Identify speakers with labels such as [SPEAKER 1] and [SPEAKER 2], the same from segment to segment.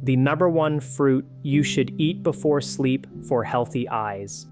[SPEAKER 1] The number one fruit you should eat before sleep for healthy eyes.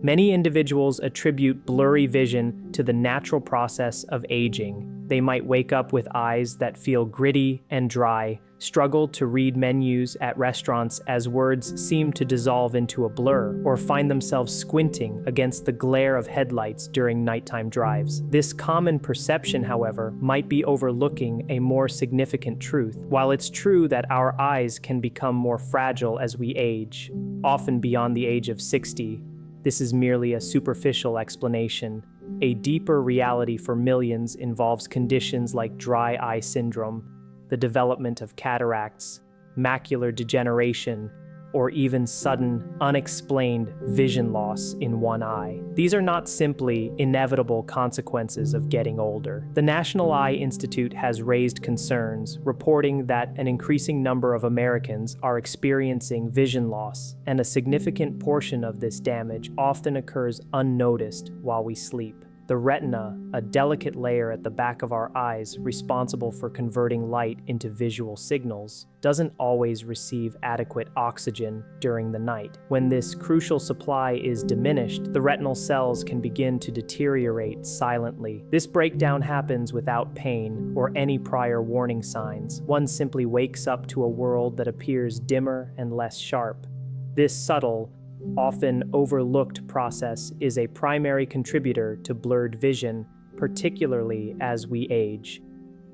[SPEAKER 1] Many individuals attribute blurry vision to the natural process of aging. They might wake up with eyes that feel gritty and dry, struggle to read menus at restaurants as words seem to dissolve into a blur, or find themselves squinting against the glare of headlights during nighttime drives. This common perception, however, might be overlooking a more significant truth. While it's true that our eyes can become more fragile as we age, often beyond the age of 60, this is merely a superficial explanation. A deeper reality for millions involves conditions like dry eye syndrome, the development of cataracts, macular degeneration, or even sudden, unexplained vision loss in one eye. These are not simply inevitable consequences of getting older. The National Eye Institute has raised concerns, reporting that an increasing number of Americans are experiencing vision loss, and a significant portion of this damage often occurs unnoticed while we sleep. The retina, a delicate layer at the back of our eyes responsible for converting light into visual signals, doesn't always receive adequate oxygen during the night. When this crucial supply is diminished, the retinal cells can begin to deteriorate silently. This breakdown happens without pain or any prior warning signs. One simply wakes up to a world that appears dimmer and less sharp. This subtle, often overlooked process is a primary contributor to blurred vision, particularly as we age.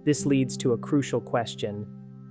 [SPEAKER 1] This leads to a crucial question.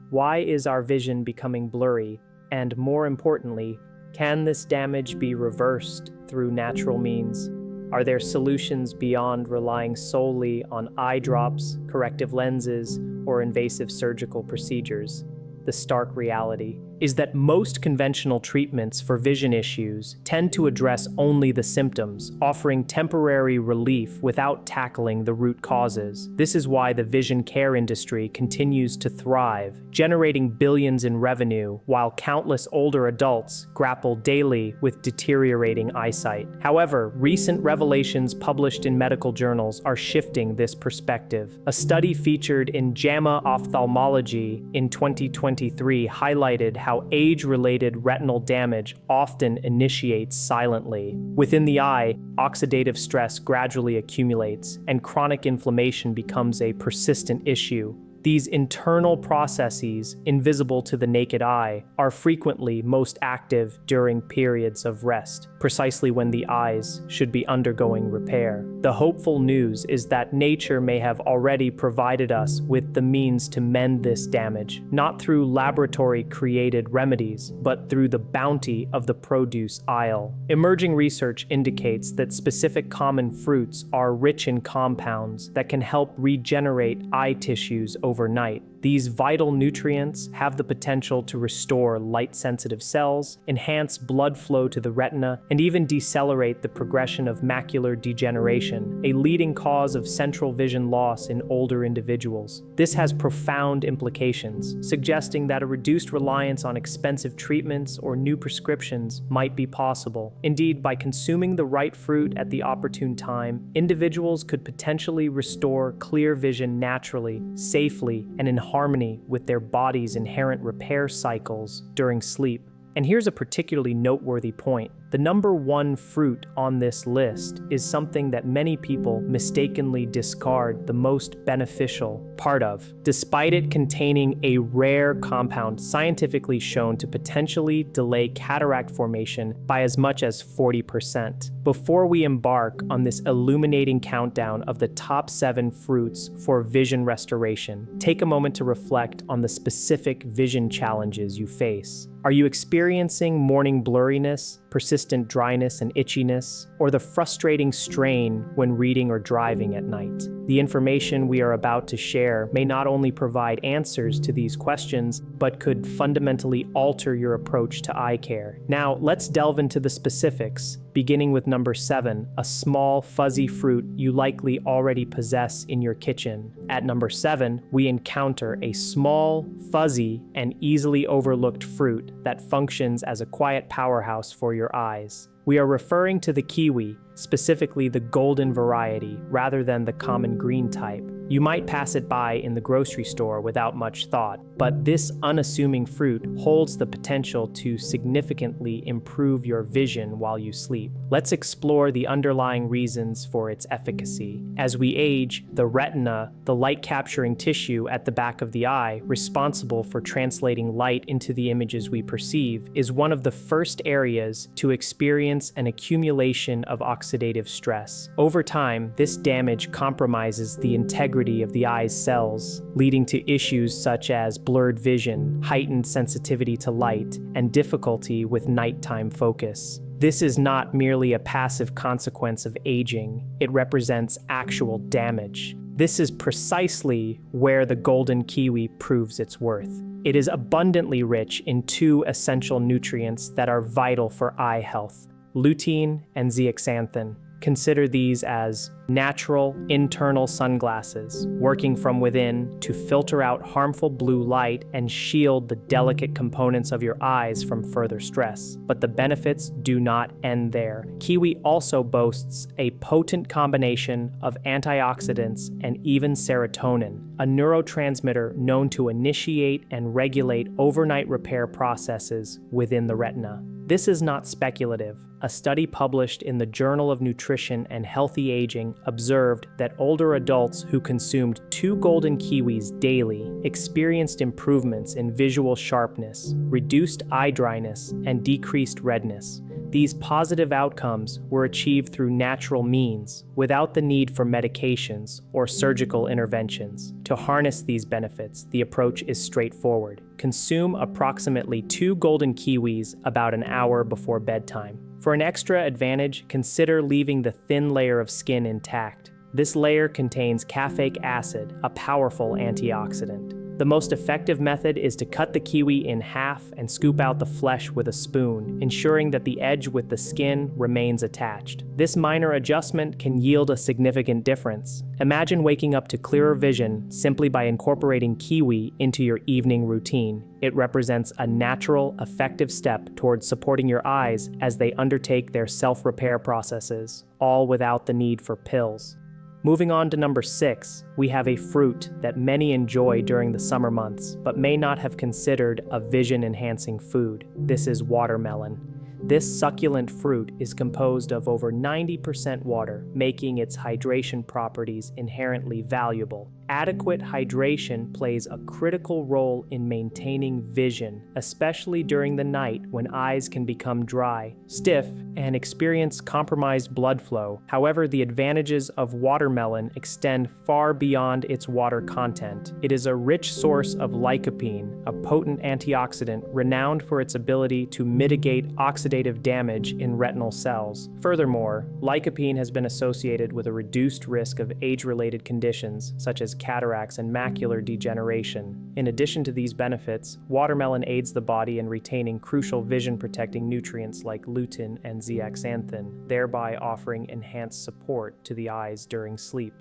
[SPEAKER 1] Why is our vision becoming blurry? And more importantly, can this damage be reversed through natural means? Are there solutions beyond relying solely on eye drops, corrective lenses, or invasive surgical procedures? The stark reality is that most conventional treatments for vision issues tend to address only the symptoms, offering temporary relief without tackling the root causes. This is why the vision care industry continues to thrive, generating billions in revenue, while countless older adults grapple daily with deteriorating eyesight. However, recent revelations published in medical journals are shifting this perspective. A study featured in JAMA Ophthalmology in 2023 highlighted how age-related retinal damage often initiates silently. Within the eye, oxidative stress gradually accumulates, and chronic inflammation becomes a persistent issue. These internal processes, invisible to the naked eye, are frequently most active during periods of rest, precisely when the eyes should be undergoing repair. The hopeful news is that nature may have already provided us with the means to mend this damage, not through laboratory-created remedies, but through the bounty of the produce aisle. Emerging research indicates that specific common fruits are rich in compounds that can help regenerate eye tissues overnight. These vital nutrients have the potential to restore light-sensitive cells, enhance blood flow to the retina, and even decelerate the progression of macular degeneration, a leading cause of central vision loss in older individuals. This has profound implications, suggesting that a reduced reliance on expensive treatments or new prescriptions might be possible. Indeed, by consuming the right fruit at the opportune time, individuals could potentially restore clear vision naturally, safely, and in harmony with their body's inherent repair cycles during sleep. And here's a particularly noteworthy point. The number one fruit on this list is something that many people mistakenly discard the most beneficial part of, despite it containing a rare compound scientifically shown to potentially delay cataract formation by as much as 40%. Before we embark on this illuminating countdown of the top 7 fruits for vision restoration, take a moment to reflect on the specific vision challenges you face. Are you experiencing morning blurriness, persistent dryness and itchiness, or the frustrating strain when reading or driving at night? The information we are about to share may not only provide answers to these questions, but could fundamentally alter your approach to eye care. Now, let's delve into the specifics, beginning with number 7, a small, fuzzy fruit you likely already possess in your kitchen. At number 7, we encounter a small, fuzzy, and easily overlooked fruit that functions as a quiet powerhouse for your eyes. We are referring to the kiwi, specifically the golden variety, rather than the common green type. You might pass it by in the grocery store without much thought, but this unassuming fruit holds the potential to significantly improve your vision while you sleep. Let's explore the underlying reasons for its efficacy. As we age, the retina, the light-capturing tissue at the back of the eye, responsible for translating light into the images we perceive, is one of the first areas to experience an accumulation of oxidative stress. Over time, this damage compromises the integrity of the eye's cells, leading to issues such as blurred vision, heightened sensitivity to light, and difficulty with nighttime focus. This is not merely a passive consequence of aging, it represents actual damage. This is precisely where the golden kiwi proves its worth. It is abundantly rich in two essential nutrients that are vital for eye health: lutein and zeaxanthin. Consider these as natural internal sunglasses, working from within to filter out harmful blue light and shield the delicate components of your eyes from further stress. But the benefits do not end there. Kiwi also boasts a potent combination of antioxidants and even serotonin, a neurotransmitter known to initiate and regulate overnight repair processes within the retina. This is not speculative. A study published in the Journal of Nutrition and Healthy Aging observed that older adults who consumed 2 golden kiwis daily experienced improvements in visual sharpness, reduced eye dryness, and decreased redness. These positive outcomes were achieved through natural means, without the need for medications or surgical interventions. To harness these benefits, the approach is straightforward. Consume approximately 2 golden kiwis about an hour before bedtime. For an extra advantage, consider leaving the thin layer of skin intact. This layer contains caffeic acid, a powerful antioxidant. The most effective method is to cut the kiwi in half and scoop out the flesh with a spoon, ensuring that the edge with the skin remains attached. This minor adjustment can yield a significant difference. Imagine waking up to clearer vision simply by incorporating kiwi into your evening routine. It represents a natural, effective step towards supporting your eyes as they undertake their self-repair processes, all without the need for pills. Moving on to number 6, we have a fruit that many enjoy during the summer months, but may not have considered a vision-enhancing food. This is watermelon. This succulent fruit is composed of over 90% water, making its hydration properties inherently valuable. Adequate hydration plays a critical role in maintaining vision, especially during the night when eyes can become dry, stiff, and experience compromised blood flow. However, the advantages of watermelon extend far beyond its water content. It is a rich source of lycopene, a potent antioxidant renowned for its ability to mitigate oxidative damage in retinal cells. Furthermore, lycopene has been associated with a reduced risk of age-related conditions such as cataracts and macular degeneration. In addition to these benefits, watermelon aids the body in retaining crucial vision-protecting nutrients like lutein and zeaxanthin, thereby offering enhanced support to the eyes during sleep.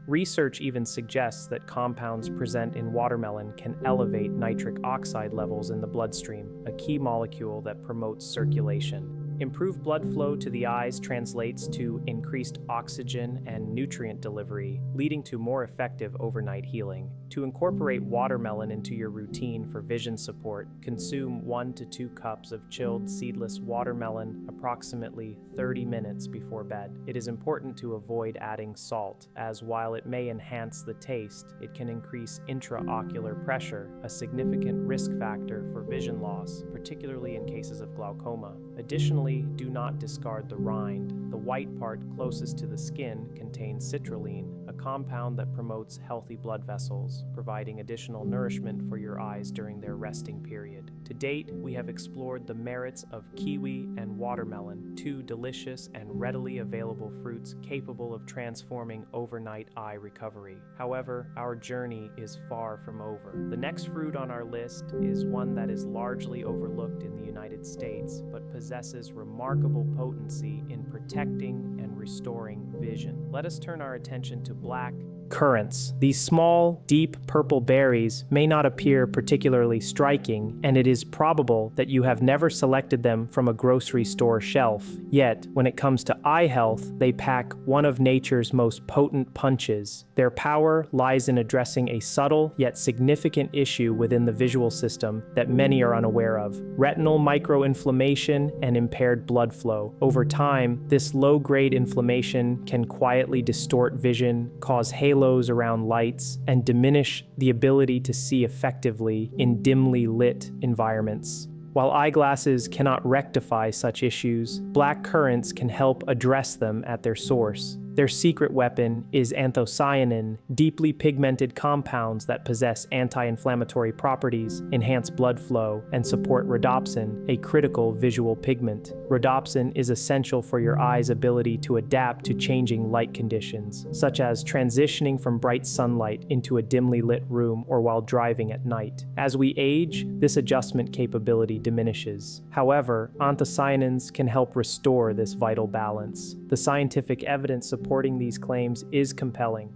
[SPEAKER 1] Research even suggests that compounds present in watermelon can elevate nitric oxide levels in the bloodstream, a key molecule that promotes circulation. Improved blood flow to the eyes translates to increased oxygen and nutrient delivery, leading to more effective overnight healing. To incorporate watermelon into your routine for vision support, consume 1 to 2 cups of chilled seedless watermelon approximately 30 minutes before bed. It is important to avoid adding salt, as while it may enhance the taste, it can increase intraocular pressure, a significant risk factor for vision loss, particularly in cases of glaucoma. Additionally, do not discard the rind. The white part closest to the skin contains citrulline, a compound that promotes healthy blood vessels, providing additional nourishment for your eyes during their resting period. To date, we have explored the merits of kiwi and watermelon, 2 delicious and readily available fruits capable of transforming overnight eye recovery. However, our journey is far from over. The next fruit on our list is one that is largely overlooked in the United States, but possesses remarkable potency in protecting and restoring vision. Let us turn our attention to black Currants. These small, deep purple berries may not appear particularly striking, and it is probable that you have never selected them from a grocery store shelf. Yet, when it comes to eye health, they pack one of nature's most potent punches. Their power lies in addressing a subtle yet significant issue within the visual system that many are unaware of: retinal microinflammation and impaired blood flow. Over time, this low-grade inflammation can quietly distort vision, cause halos around lights, and diminish the ability to see effectively in dimly lit environments. While eyeglasses cannot rectify such issues, black currants can help address them at their source. Their secret weapon is anthocyanin, deeply pigmented compounds that possess anti-inflammatory properties, enhance blood flow, and support rhodopsin, a critical visual pigment. Rhodopsin is essential for your eye's ability to adapt to changing light conditions, such as transitioning from bright sunlight into a dimly lit room or while driving at night. As we age, this adjustment capability diminishes. However, anthocyanins can help restore this vital balance. The scientific evidence supporting these claims is compelling.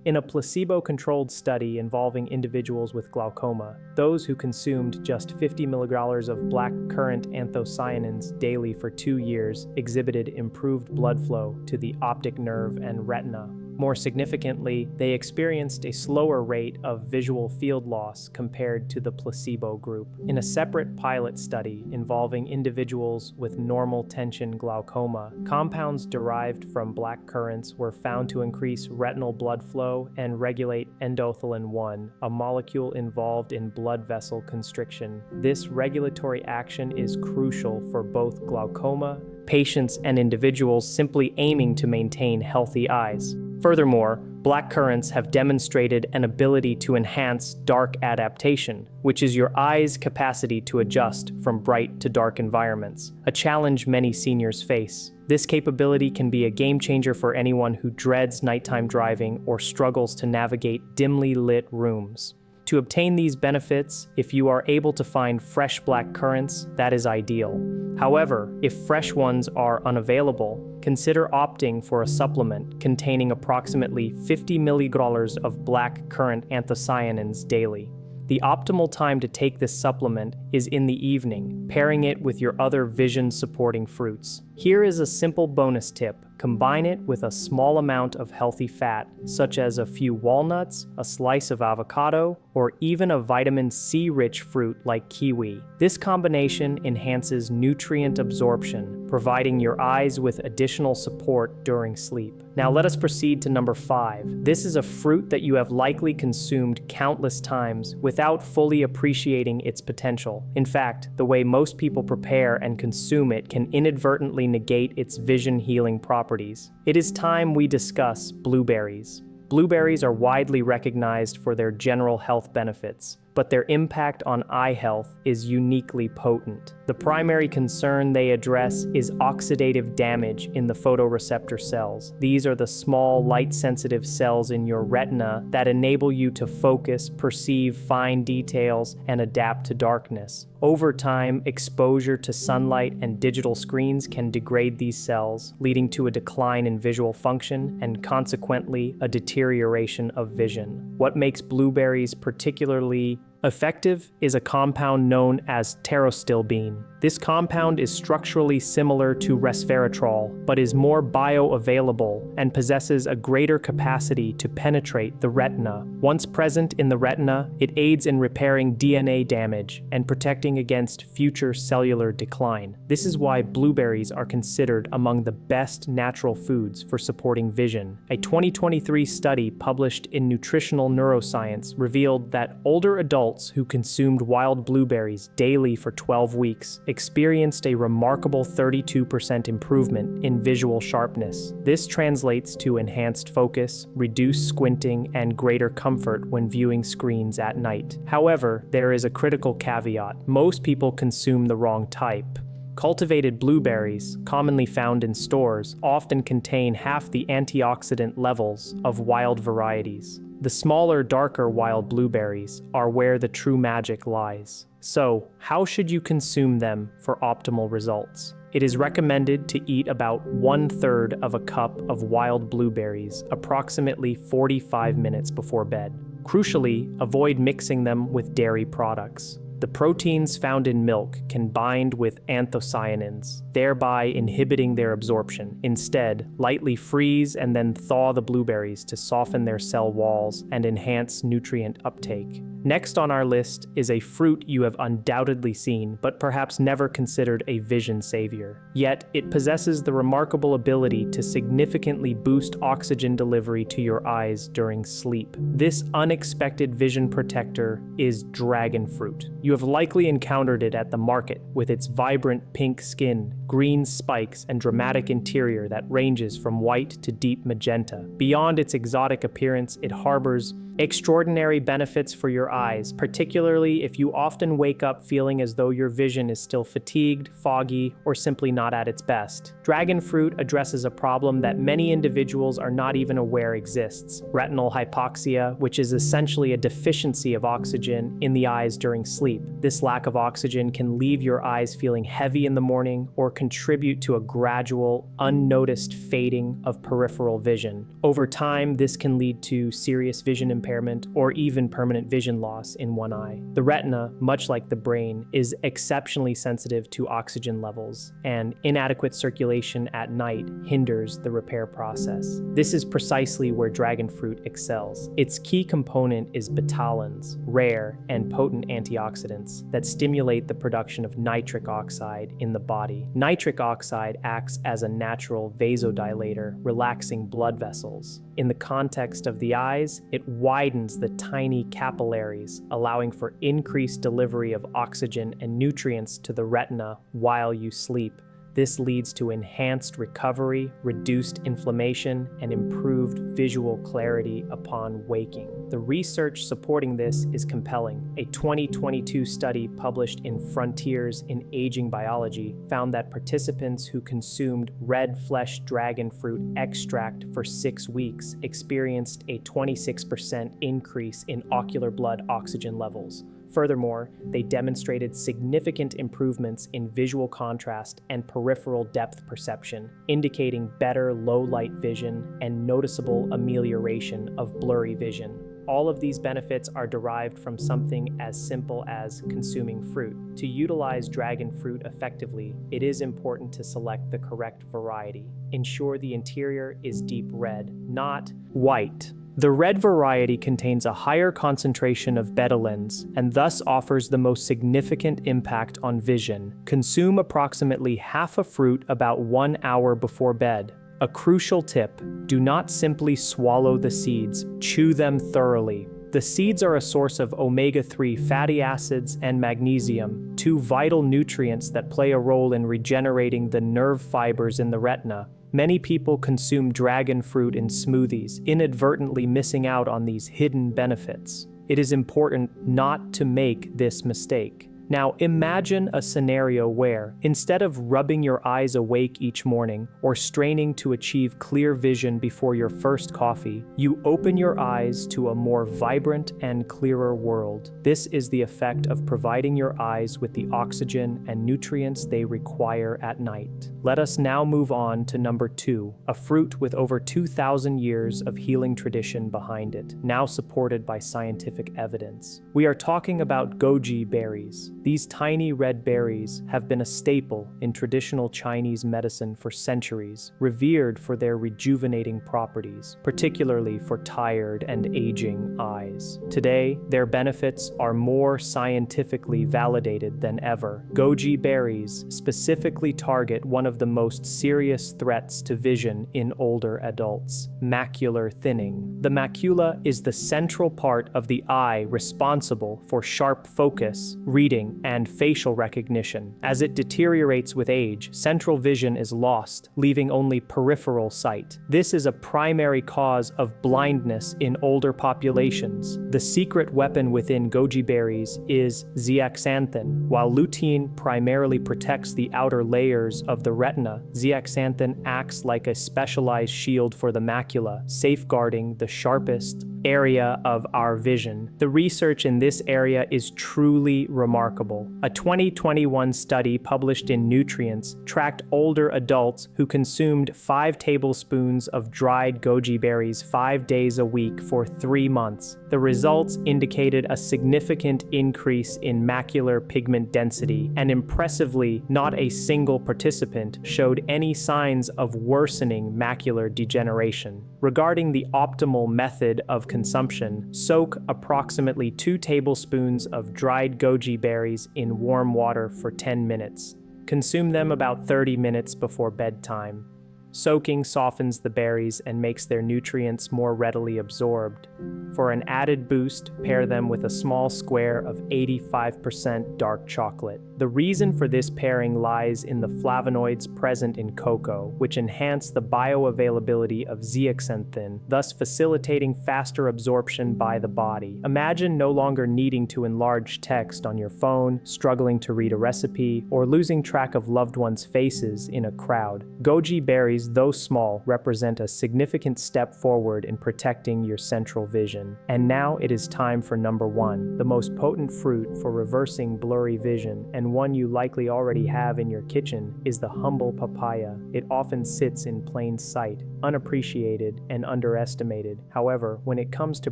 [SPEAKER 1] In a placebo-controlled study involving individuals with glaucoma, those who consumed just 50 milligrams of black currant anthocyanins daily for 2 years exhibited improved blood flow to the optic nerve and retina. More significantly, they experienced a slower rate of visual field loss compared to the placebo group. In a separate pilot study involving individuals with normal tension glaucoma, compounds derived from black currants were found to increase retinal blood flow and regulate endothelin-1, a molecule involved in blood vessel constriction. This regulatory action is crucial for both glaucoma patients and individuals simply aiming to maintain healthy eyes. Furthermore, black currants have demonstrated an ability to enhance dark adaptation, which is your eye's capacity to adjust from bright to dark environments, a challenge many seniors face. This capability can be a game changer for anyone who dreads nighttime driving or struggles to navigate dimly lit rooms. To obtain these benefits, if you are able to find fresh black currants, that is ideal. However, if fresh ones are unavailable, consider opting for a supplement containing approximately 50 milligrams of black currant anthocyanins daily. The optimal time to take this supplement is in the evening, pairing it with your other vision-supporting fruits. Here is a simple bonus tip. Combine it with a small amount of healthy fat, such as a few walnuts, a slice of avocado, or even a vitamin C-rich fruit like kiwi. This combination enhances nutrient absorption, providing your eyes with additional support during sleep. Now let us proceed to number 5. This is a fruit that you have likely consumed countless times without fully appreciating its potential. In fact, the way most people prepare and consume it can inadvertently negate its vision-healing properties. It is time we discuss blueberries. Blueberries are widely recognized for their general health benefits, but their impact on eye health is uniquely potent. The primary concern they address is oxidative damage in the photoreceptor cells. These are the small, light-sensitive cells in your retina that enable you to focus, perceive fine details, and adapt to darkness. Over time, exposure to sunlight and digital screens can degrade these cells, leading to a decline in visual function and consequently a deterioration of vision. What makes blueberries particularly effective is a compound known as pterostilbene. This compound is structurally similar to resveratrol, but is more bioavailable and possesses a greater capacity to penetrate the retina. Once present in the retina, it aids in repairing DNA damage and protecting against future cellular decline. This is why blueberries are considered among the best natural foods for supporting vision. A 2023 study published in Nutritional Neuroscience revealed that older adults who consumed wild blueberries daily for 12 weeks experienced a remarkable 32% improvement in visual sharpness. This translates to enhanced focus, reduced squinting, and greater comfort when viewing screens at night. However, there is a critical caveat. Most people consume the wrong type. Cultivated blueberries, commonly found in stores, often contain half the antioxidant levels of wild varieties. The smaller, darker wild blueberries are where the true magic lies. So, how should you consume them for optimal results? It is recommended to eat about 1/3 of a cup of wild blueberries approximately 45 minutes before bed. Crucially, avoid mixing them with dairy products. The proteins found in milk can bind with anthocyanins, thereby inhibiting their absorption. Instead, lightly freeze and then thaw the blueberries to soften their cell walls and enhance nutrient uptake. Next on our list is a fruit you have undoubtedly seen, but perhaps never considered a vision savior. Yet, it possesses the remarkable ability to significantly boost oxygen delivery to your eyes during sleep. This unexpected vision protector is dragon fruit. You have likely encountered it at the market with its vibrant pink skin, green spikes, and dramatic interior that ranges from white to deep magenta. Beyond its exotic appearance, it harbors extraordinary benefits for your eyes, particularly if you often wake up feeling as though your vision is still fatigued, foggy, or simply not at its best. Dragon fruit addresses a problem that many individuals are not even aware exists: retinal hypoxia, which is essentially a deficiency of oxygen in the eyes during sleep. This lack of oxygen can leave your eyes feeling heavy in the morning or contribute to a gradual, unnoticed fading of peripheral vision. Over time, this can lead to serious vision impairment or even permanent vision loss in one eye. The retina, much like the brain, is exceptionally sensitive to oxygen levels, and inadequate circulation at night hinders the repair process. This is precisely where dragon fruit excels. Its key component is betalains, rare and potent antioxidants that stimulate the production of nitric oxide in the body. Nitric oxide acts as a natural vasodilator, relaxing blood vessels. In the context of the eyes, it widens the tiny capillaries, allowing for increased delivery of oxygen and nutrients to the retina while you sleep. This leads to enhanced recovery, reduced inflammation, and improved visual clarity upon waking. The research supporting this is compelling. A 2022 study published in Frontiers in Aging Biology found that participants who consumed red flesh dragon fruit extract for 6 weeks experienced a 26% increase in ocular blood oxygen levels. Furthermore, they demonstrated significant improvements in visual contrast and peripheral depth perception, indicating better low-light vision and noticeable amelioration of blurry vision. All of these benefits are derived from something as simple as consuming fruit. To utilize dragon fruit effectively, it is important to select the correct variety. Ensure the interior is deep red, not white. The red variety contains a higher concentration of betalains and thus offers the most significant impact on vision. Consume approximately half a fruit about 1 hour before bed. A crucial tip: do not simply swallow the seeds, chew them thoroughly. The seeds are a source of omega-3 fatty acids and magnesium, two vital nutrients that play a role in regenerating the nerve fibers in the retina. Many people consume dragon fruit in smoothies, inadvertently missing out on these hidden benefits. It is important not to make this mistake. Now imagine a scenario where, instead of rubbing your eyes awake each morning or straining to achieve clear vision before your first coffee, you open your eyes to a more vibrant and clearer world. This is the effect of providing your eyes with the oxygen and nutrients they require at night. Let us now move on to number 2, a fruit with over 2,000 years of healing tradition behind it, now supported by scientific evidence. We are talking about goji berries. These tiny red berries have been a staple in traditional Chinese medicine for centuries, revered for their rejuvenating properties, particularly for tired and aging eyes. Today, their benefits are more scientifically validated than ever. Goji berries specifically target one of the most serious threats to vision in older adults: macular thinning. The macula is the central part of the eye responsible for sharp focus, reading, and facial recognition. As it deteriorates with age, central vision is lost, leaving only peripheral sight. This is a primary cause of blindness in older populations. The secret weapon within goji berries is zeaxanthin. While lutein primarily protects the outer layers of the retina, zeaxanthin acts like a specialized shield for the macula, safeguarding the sharpest, area of our vision. The research in this area is truly remarkable. A 2021 study published in Nutrients tracked older adults who consumed 5 tablespoons of dried goji berries 5 days a week for 3 months. The results indicated a significant increase in macular pigment density, and impressively, not a single participant showed any signs of worsening macular degeneration. Regarding the optimal method of consumption, soak approximately 2 tablespoons of dried goji berries in warm water for 10 minutes. Consume them about 30 minutes before bedtime. Soaking softens the berries and makes their nutrients more readily absorbed. For an added boost, pair them with a small square of 85% dark chocolate. The reason for this pairing lies in the flavonoids present in cocoa, which enhance the bioavailability of zeaxanthin, thus facilitating faster absorption by the body. Imagine no longer needing to enlarge text on your phone, struggling to read a recipe, or losing track of loved ones' faces in a crowd. Goji berries, though small, represent a significant step forward in protecting your central vision. And now it is time for number 1, the most potent fruit for reversing blurry vision, and one you likely already have in your kitchen, is the humble papaya. It often sits in plain sight, unappreciated and underestimated. However, when it comes to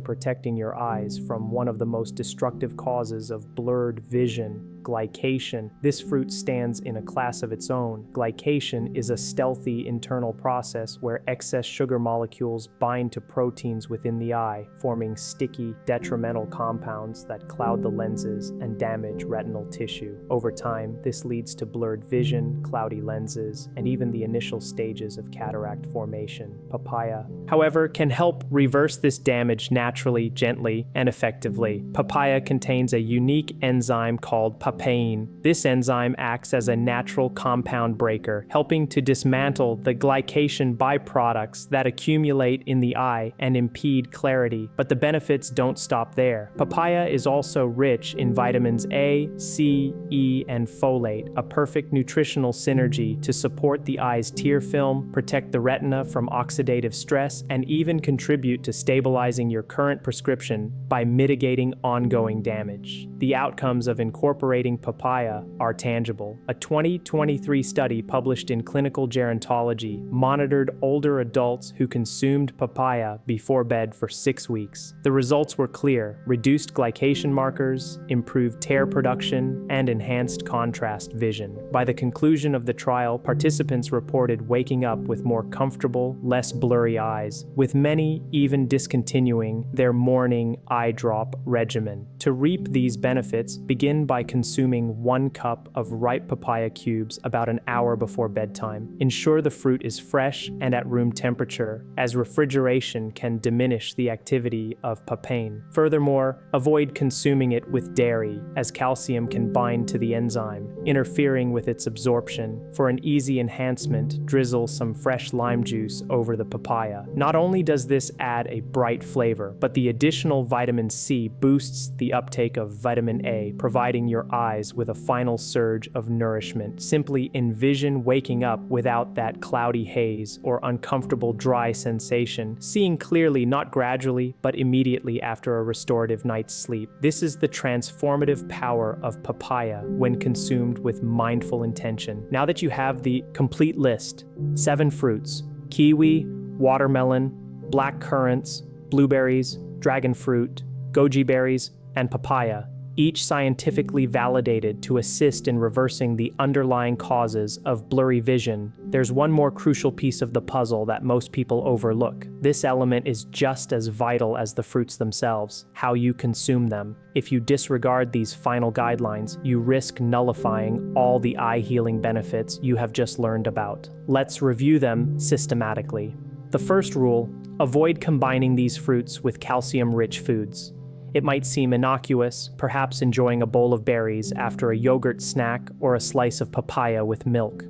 [SPEAKER 1] protecting your eyes from one of the most destructive causes of blurred vision, glycation, this fruit stands in a class of its own. Glycation is a stealthy internal process where excess sugar molecules bind to proteins within the eye, forming sticky, detrimental compounds that cloud the lenses and damage retinal tissue. Over time, this leads to blurred vision, cloudy lenses, and even the initial stages of cataract formation. Papaya, however, can help reverse this damage naturally, gently, and effectively. Papaya contains a unique enzyme called papain. This enzyme acts as a natural compound breaker, helping to dismantle the glycation byproducts that accumulate in the eye and impede clarity. But the benefits don't stop there. Papaya is also rich in vitamins A, C, E, and folate, a perfect nutritional synergy to support the eye's tear film, protect the retina from oxidative stress, and even contribute to stabilizing your current prescription by mitigating ongoing damage. The outcomes of incorporating papaya are tangible. A 2023 study published in Clinical Gerontology monitored older adults who consumed papaya before bed for 6 weeks. The results were clear: reduced glycation markers, improved tear production, and enhanced contrast vision. By the conclusion of the trial, participants reported waking up with more comfortable, less blurry eyes, with many even discontinuing their morning eye drop regimen. To reap these benefits, begin by consuming 1 cup of ripe papaya cubes about an hour before bedtime. Ensure the fruit is fresh and at room temperature, as refrigeration can diminish the activity of papain. Furthermore, avoid consuming it with dairy, as calcium can bind to the enzyme, interfering with its absorption. For an easy enhancement, drizzle some fresh lime juice over the papaya. Not only does this add a bright flavor, but the additional vitamin C boosts the uptake of vitamin A, providing your eyes with a final surge of nourishment. Simply envision waking up without that cloudy haze or uncomfortable dry sensation, seeing clearly not gradually but immediately after a restorative night's sleep. This is the transformative power of papaya when consumed with mindful intention. Now that you have the complete list, 7 fruits: kiwi, watermelon, black currants, blueberries, dragon fruit, goji berries, and papaya, each scientifically validated to assist in reversing the underlying causes of blurry vision, there's one more crucial piece of the puzzle that most people overlook. This element is just as vital as the fruits themselves: how you consume them. If you disregard these final guidelines, you risk nullifying all the eye-healing benefits you have just learned about. Let's review them systematically. The first rule: avoid combining these fruits with calcium-rich foods. It might seem innocuous, perhaps enjoying a bowl of berries after a yogurt snack or a slice of papaya with milk.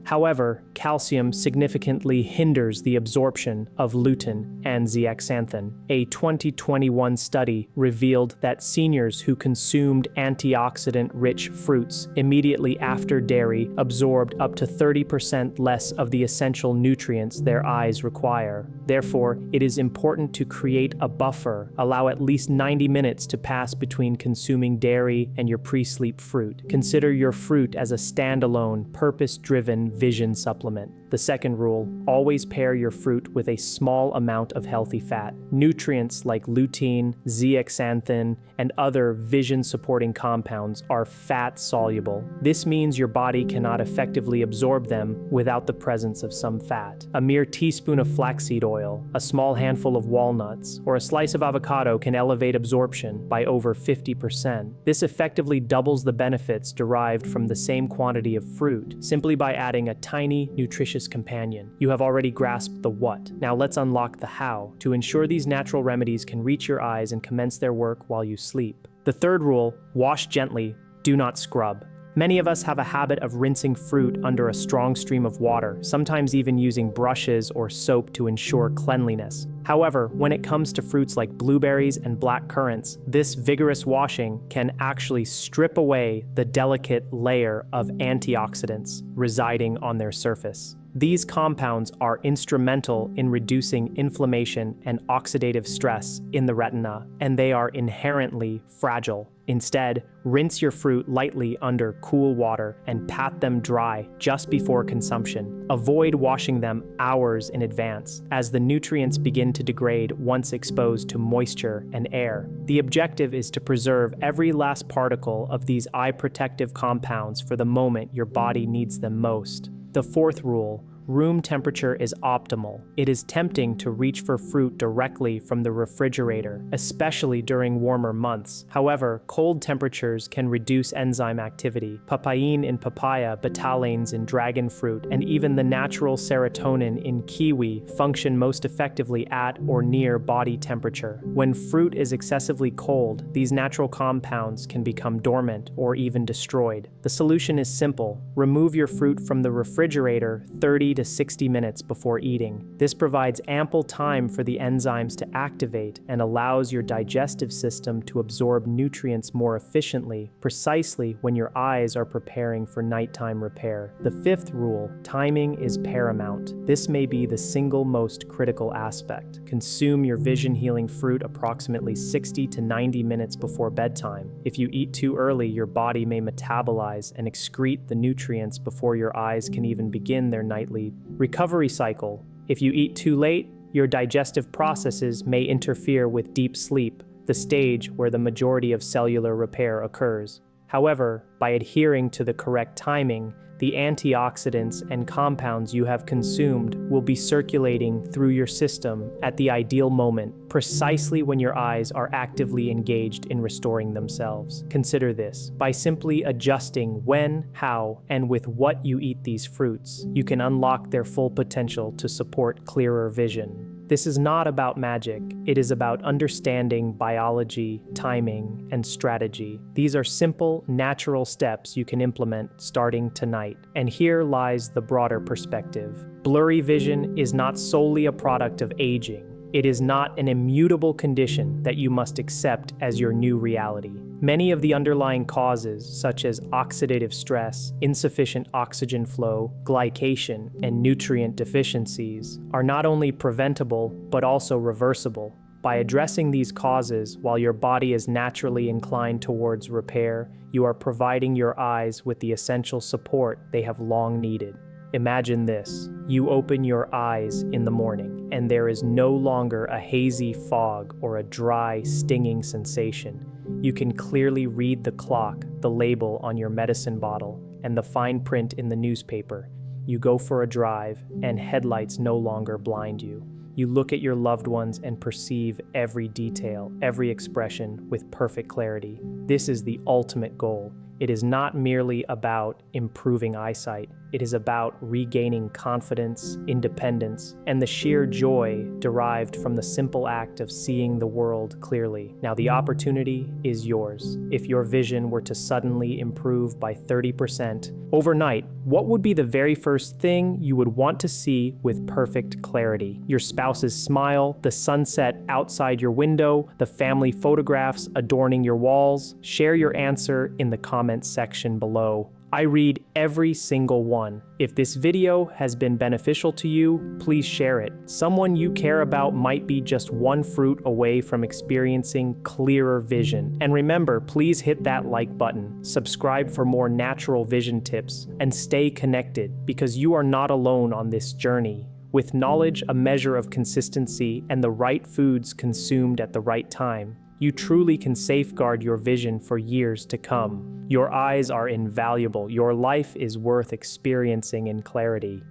[SPEAKER 1] However, calcium significantly hinders the absorption of lutein and zeaxanthin. A 2021 study revealed that seniors who consumed antioxidant-rich fruits immediately after dairy absorbed up to 30% less of the essential nutrients their eyes require. Therefore, it is important to create a buffer, allow at least 90 minutes to pass between consuming dairy and your pre-sleep fruit. Consider your fruit as a standalone, purpose-driven vision supplement. The second rule, always pair your fruit with a small amount of healthy fat. Nutrients like lutein, zeaxanthin, and other vision-supporting compounds are fat-soluble. This means your body cannot effectively absorb them without the presence of some fat. A mere teaspoon of flaxseed oil, a small handful of walnuts, or a slice of avocado can elevate absorption by over 50%. This effectively doubles the benefits derived from the same quantity of fruit, simply by adding a tiny, nutritious companion. You have already grasped the what. Now let's unlock the how, to ensure these natural remedies can reach your eyes and commence their work while you sleep. The third rule, wash gently, do not scrub. Many of us have a habit of rinsing fruit under a strong stream of water, sometimes even using brushes or soap to ensure cleanliness. However, when it comes to fruits like blueberries and black currants, this vigorous washing can actually strip away the delicate layer of antioxidants residing on their surface. These compounds are instrumental in reducing inflammation and oxidative stress in the retina, and they are inherently fragile. Instead, rinse your fruit lightly under cool water and pat them dry just before consumption. Avoid washing them hours in advance, as the nutrients begin to degrade once exposed to moisture and air. The objective is to preserve every last particle of these eye protective compounds for the moment your body needs them most. The fourth rule, room temperature is optimal. It is tempting to reach for fruit directly from the refrigerator, especially during warmer months. However, cold temperatures can reduce enzyme activity. Papain in papaya, betalains in dragon fruit, and even the natural serotonin in kiwi function most effectively at or near body temperature. When fruit is excessively cold, these natural compounds can become dormant or even destroyed. The solution is simple. Remove your fruit from the refrigerator 30 to 60 minutes before eating. This provides ample time for the enzymes to activate and allows your digestive system to absorb nutrients more efficiently, precisely when your eyes are preparing for nighttime repair. The fifth rule, timing is paramount. This may be the single most critical aspect. Consume your vision-healing fruit approximately 60 to 90 minutes before bedtime. If you eat too early, your body may metabolize and excrete the nutrients before your eyes can even begin their nightly recovery cycle. If you eat too late, your digestive processes may interfere with deep sleep, the stage where the majority of cellular repair occurs. However, by adhering to the correct timing, the antioxidants and compounds you have consumed will be circulating through your system at the ideal moment, precisely when your eyes are actively engaged in restoring themselves. Consider this. By simply adjusting when, how, and with what you eat these fruits, you can unlock their full potential to support clearer vision. This is not about magic. It is about understanding biology, timing, and strategy. These are simple, natural steps you can implement starting tonight. And here lies the broader perspective. Blurry vision is not solely a product of aging. It is not an immutable condition that you must accept as your new reality. Many of the underlying causes, such as oxidative stress, insufficient oxygen flow, glycation, and nutrient deficiencies, are not only preventable but also reversible. By addressing these causes while your body is naturally inclined towards repair, you are providing your eyes with the essential support they have long needed. Imagine this. You open your eyes in the morning, and there is no longer a hazy fog or a dry, stinging sensation. You can clearly read the clock, the label on your medicine bottle, and the fine print in the newspaper. You go for a drive, and headlights no longer blind you. You look at your loved ones and perceive every detail, every expression with perfect clarity. This is the ultimate goal. it is not merely about improving eyesight. It is about regaining confidence, independence, and the sheer joy derived from the simple act of seeing the world clearly. Now, the opportunity is yours. If your vision were to suddenly improve by 30% overnight, what would be the very first thing you would want to see with perfect clarity? Your spouse's smile, the sunset outside your window, the family photographs adorning your walls? Share your answer in the comments section below. I read every single one. If this video has been beneficial to you, please share it. Someone you care about might be just one fruit away from experiencing clearer vision. And remember, please hit that like button, subscribe for more natural vision tips, and stay connected because you are not alone on this journey. With knowledge, a measure of consistency, and the right foods consumed at the right time, you truly can safeguard your vision for years to come. Your eyes are invaluable. Your life is worth experiencing in clarity.